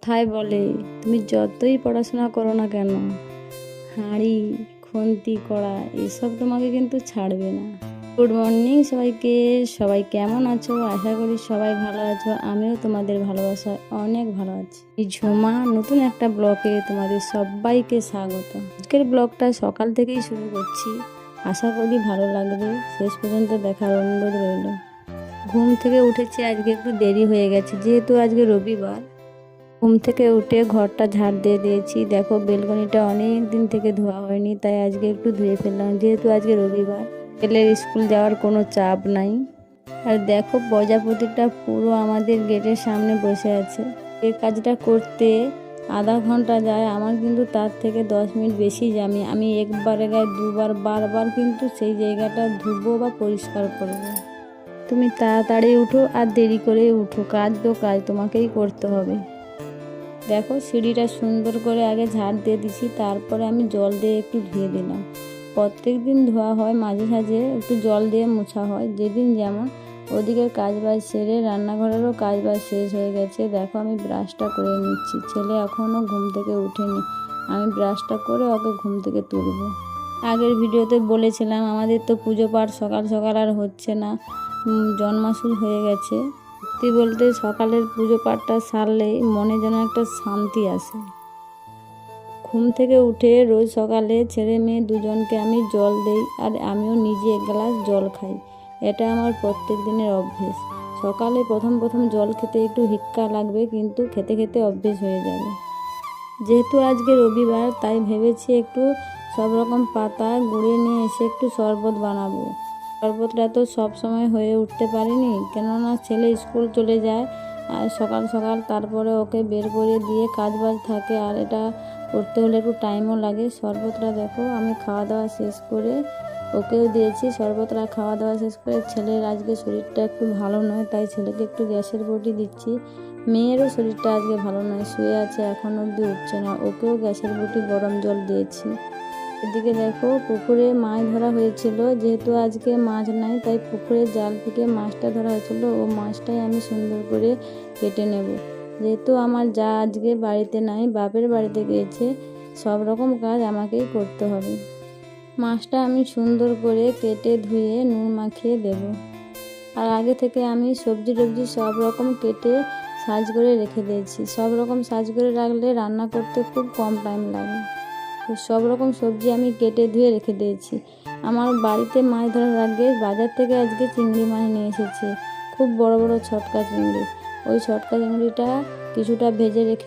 কথায় বলে তুমি যতই পড়াশোনা করো না কেন, হাঁড়ি খুন্তি কড়া এসব তোমাকে কিন্তু ছাড়বে না। গুড মর্নিং সবাইকে। সবাই কেমন আছো? আশা করি সবাই ভালো আছো। আমিও তোমাদের ভালোবাসায় অনেক ভালো আছি। এই ঝুমা নতুন একটা ব্লগে তোমাদের সবাইকে স্বাগত। আজকের ব্লগটা সকাল থেকেই শুরু করছি, আশা করি ভালো লাগবে। শেষ পর্যন্ত দেখার অনুরোধ রইল। ঘুম থেকে উঠেছি, আজকে একটু দেরি হয়ে গেছে যেহেতু আজকে রবিবার। ঘুম থেকে উঠে ঘরটা ঝাড় দিয়ে দিয়েছি। দেখো বেলকনিটা অনেক দিন থেকে ধোয়া হয়নি, তাই আজকে একটু ধুয়ে ফেললাম যেহেতু আজকে রবিবার। ছেলের স্কুল যাওয়ার কোনো চাপ নাই। আর দেখো প্রজাপতিটা পুরো আমাদের গেটের সামনে বসে আছে। এই কাজটা করতে আধা ঘন্টা যায় আমার, কিন্তু তার থেকে 10 মিনিট বেশি যাই। আমি একবারে গায়ে দুবার বারবার কিন্তু সেই জায়গাটা ধুবো বা পরিষ্কার করবো। তুমি তাড়াতাড়ি উঠো আর দেরি করে উঠো, কাজ তো কাজ তোমাকেই করতে হবে। দেখো সিঁড়িটা সুন্দর করে আগে ঝাড় দিয়ে দিছি, তারপরে আমি জল দিয়ে একটু ধুয়ে দিলাম। প্রত্যেক দিন ধোয়া হয়, মাঝে সাঝে একটু জল দিয়ে মোছা হয় যেদিন যেমন। ওদিকের কাজবাজ সেরে রান্নাঘরেরও কাজবাজ শেষ হয়ে গেছে। দেখো আমি ব্রাশটা করে নিচ্ছি, ছেলে এখনও ঘুম থেকে উঠেনি। আমি ব্রাশটা করে ওকে ঘুম থেকে তুলবো। আগের ভিডিওতে বলেছিলাম আমাদের তো পুজো পাঠ সকাল সকাল আর হচ্ছে না, জন্মাসুল হয়ে গেছে। সত্যি বলতে সকালের পুজো পাঠটা সারলেই মনে যেন একটা শান্তি আসে। ঘুম থেকে উঠে রোজ সকালে ছেলে মেয়ে দুজনকে আমি জল দেই আর আমিও নিজে এক গ্লাস জল খাই। এটা আমার প্রত্যেক দিনের অভ্যেস। সকালে প্রথম প্রথম জল খেতে একটু হিক্কা লাগবে, কিন্তু খেতে খেতে অভ্যেস হয়ে যাবে। যেহেতু আজকে রবিবার, তাই ভেবেছি একটু সব রকম পাতা গুঁড়ে নিয়ে এসে একটু শরবত বানাবো। শরবতটা তো সব সময় হয়ে উঠতে পারিনি, কেননা ছেলে স্কুল চলে যায় আর সকাল সকাল, তারপরে ওকে বের করে দিয়ে কাজবাজ থাকে আর এটা করতে হলে একটু টাইমও লাগে। শরবতটা দেখো আমি খাওয়া দাওয়া শেষ করে ওকেও দিয়েছি। শরবতটা খাওয়া দাওয়া শেষ করে ছেলের আজকে শরীরটা একটু ভালো নয়, তাই ছেলেকে একটু গ্যাসের বটি দিচ্ছি। মেয়েরও শরীরটা আজকে ভালো নয়, শুয়ে আছে এখন অবধি উঠছে না, ওকেও গ্যাসের বটি গরম জল দিয়েছি। এদিকে দেখো পুকুরে মাছ ধরা হয়েছিল, যেহেতু আজকে মাছ নাই তাই পুকুরে জাল থেকে মাছটা ধরা হয়েছিল। ও মাছটাই আমি সুন্দর করে কেটে নেব। যেহেতু আমার যা আজকে বাড়িতে নাই, বাপের বাড়িতে গিয়েছে, সব রকম কাজ আমাকেই করতে হবে। মাছটা আমি সুন্দর করে কেটে ধুয়ে নুন মাখিয়ে দেব। আর আগে থেকে আমি সবজি টবজি সব রকম কেটে সাইজ করে রেখে দিয়েছি। সব রকম সাইজ করে রাখলে রান্না করতে খুব কম টাইম লাগে। তো সব রকম সবজি আমি কেটে ধুয়ে রেখে দিয়েছি। আমার বাড়িতে মাছ ধরার আগে বাজার থেকে আজকে চিংড়ি মাছ নিয়ে এসেছে, খুব বড় বড় ছটকা চিংড়ি। ওই ছটকা চিংড়িটা কিছুটা ভেজে রেখে